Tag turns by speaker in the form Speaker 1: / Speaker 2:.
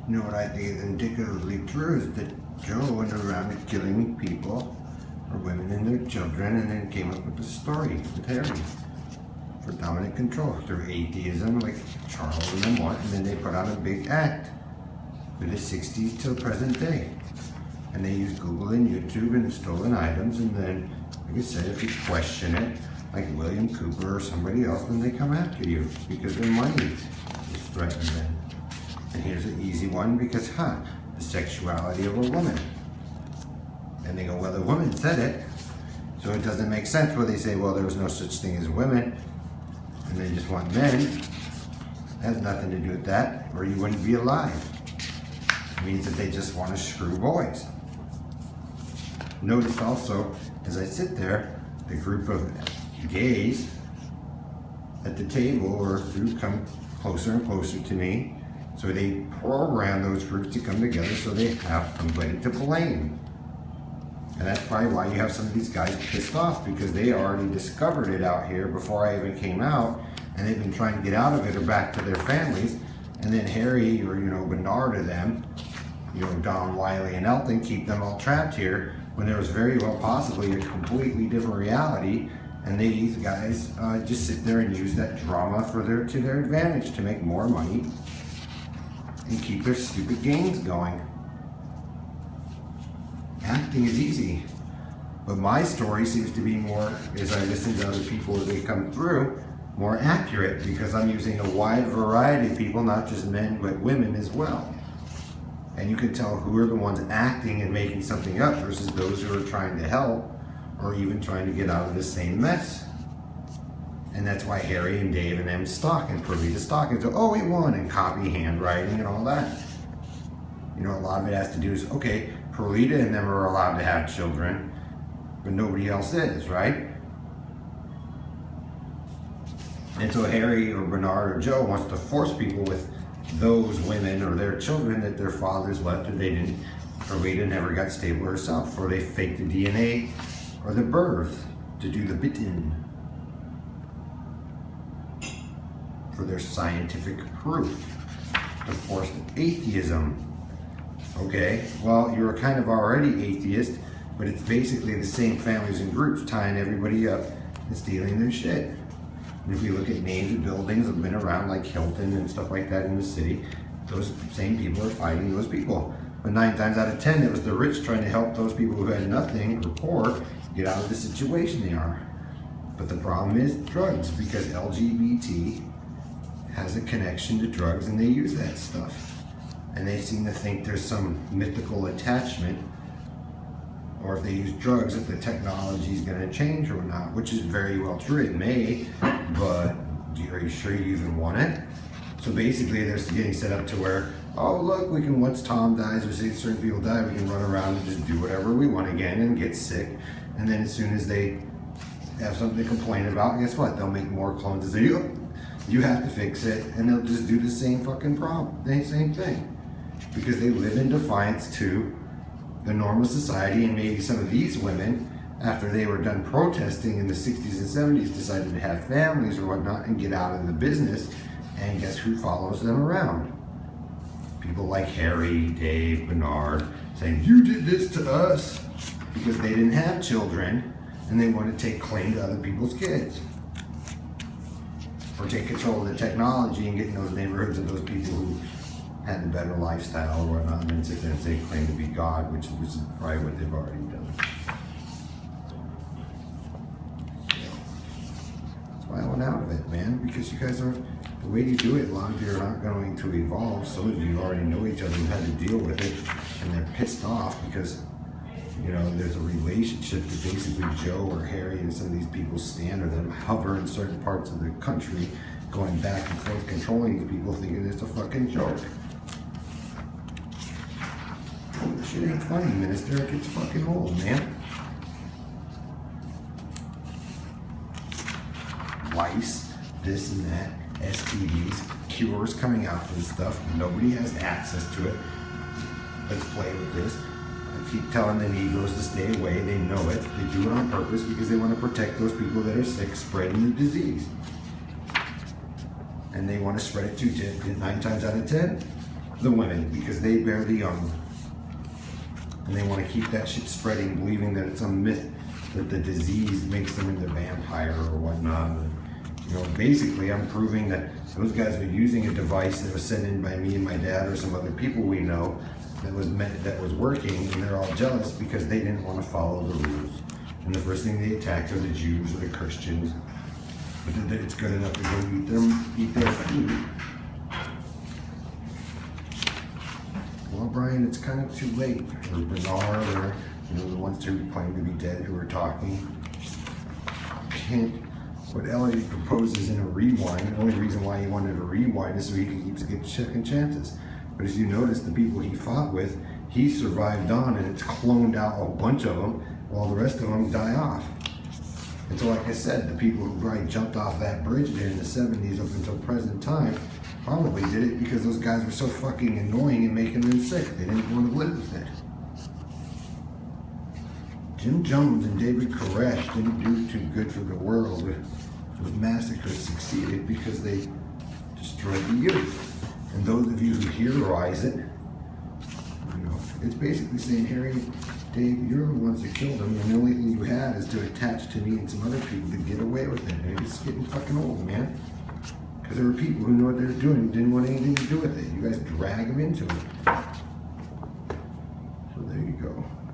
Speaker 1: You know what I think is indicatively true is that Joe went around killing people or women and their children and then came up with the story with Harry for dominant control through atheism like Charles and them want, and then they put on a big act through the 60s till present day. And they use Google and YouTube and stolen items, and then, like I said, if you question it, like William Cooper or somebody else, then they come after you because their money is threatened then. And here's an easy one because, the sexuality of a woman. And they go, well, the woman said it, so it doesn't make sense where they say, well, there was no such thing as women, and they just want men. It has nothing to do with that, or you wouldn't be alive. It means that they just want to screw boys. Notice also, as I sit there, the group of gays at the table or group come closer and closer to me. So they program those groups to come together so they have somebody to blame. And that's probably why you have some of these guys pissed off, because they already discovered it out here before I even came out, and they've been trying to get out of it or back to their families. And then Harry or, Bernard or them, Don, Wiley, and Elton keep them all trapped here when there was very well possibly a completely different reality. And these guys just sit there and use that drama to their advantage to make more money and keep their stupid games going. Acting is easy, but my story seems to be more, as I listen to other people as they come through, more accurate because I'm using a wide variety of people, not just men, but women as well. And you can tell who are the ones acting and making something up versus those who are trying to help or even trying to get out of the same mess. And that's why Harry and Dave and them stalk and Perlita stalk and so, oh, we won, and copy handwriting and all that. A lot of it has to do is, okay, Perlita and them are allowed to have children, but nobody else is, right? And so Harry or Bernard or Joe wants to force people with those women or their children that their fathers left or they didn't, Perlita never got stable herself, or they faked the DNA or the birth to do the bitten for their scientific proof, to force atheism. Okay, well, you're kind of already atheist, but it's basically the same families and groups tying everybody up and stealing their shit. And if we look at names of buildings that have been around, like Hilton and stuff like that in the city, those same people are fighting those people. But 9 times out of 10, it was the rich trying to help those people who had nothing or poor get out of the situation they are. But the problem is drugs, because LGBT has a connection to drugs and they use that stuff. and they seem to think there's some mythical attachment, or if they use drugs, that the technology is going to change or not, which is very well true. It may, but are you sure you even want it? So basically, they're getting set up to where, oh look, we can, once Tom dies or say certain people die, we can run around and just do whatever we want again and get sick. And then as soon as they have something to complain about, guess what? They'll make more clones and say, you have to fix it, and they'll just do the same fucking problem, the same thing. Because they live in defiance to the normal society, and maybe some of these women, after they were done protesting in the 60s and 70s, decided to have families or whatnot and get out of the business, and guess who follows them around? People like Harry, Dave, Bernard, saying, you did this to us, because they didn't have children, and they want to take claim to other people's kids. Or take control of the technology and get in those neighborhoods of those people who had the better lifestyle or whatnot, and then sit there and say claim to be God, which is probably what they've already done. That's why I went out of it, man, because you guys are, the way you do it, a lot of you are not going to evolve. Some of you already know each other and had to deal with it, and they're pissed off because, you know, there's a relationship that basically Joe or Harry and some of these people stand, or them hover in certain parts of the country, going back and forth, controlling these people, thinking it's a fucking joke. This shit ain't funny, Minister. It gets fucking old, man. Lice, this and that, STDs, cures coming out for this stuff. Nobody has access to it. Let's play with this. Keep telling the Negroes to stay away. They know it. They do it on purpose because they want to protect those people that are sick, spreading the disease. And they want to spread it to 9 times out of 10, the women, because they bear the young. And they want to keep that shit spreading, believing that it's a myth that the disease makes them into a vampire or whatnot. And, you know, basically, I'm proving that those guys are using a device that was sent in by me and my dad or some other people we know, that was working, and they're all jealous because they didn't want to follow the rules. And the first thing they attacked are the Jews or the Christians. But it's good enough to go eat their food. Well, Brian, it's kind of too late. Or Bernard, or the ones who claim to be dead who are talking. What Elliot proposes in a rewind, the only reason why he wanted a rewind is so he could keep getting second chances. But as you notice, the people he fought with, he survived on, and it's cloned out a bunch of them, while the rest of them die off. And so, like I said, the people who probably jumped off that bridge there in the 70s up until present time probably did it because those guys were so fucking annoying and making them sick. They didn't want to live with it. Jim Jones and David Koresh didn't do too good for the world. Those massacres succeeded because they destroyed the youth. And those of you who heroize it, you know, it's basically saying, Harry, Dave, you're the ones that killed him, and the only thing you had is to attach to me and some other people to get away with it. And it's getting fucking old, man. Because there were people who knew what they were doing and didn't want anything to do with it. You guys drag them into it. So there you go.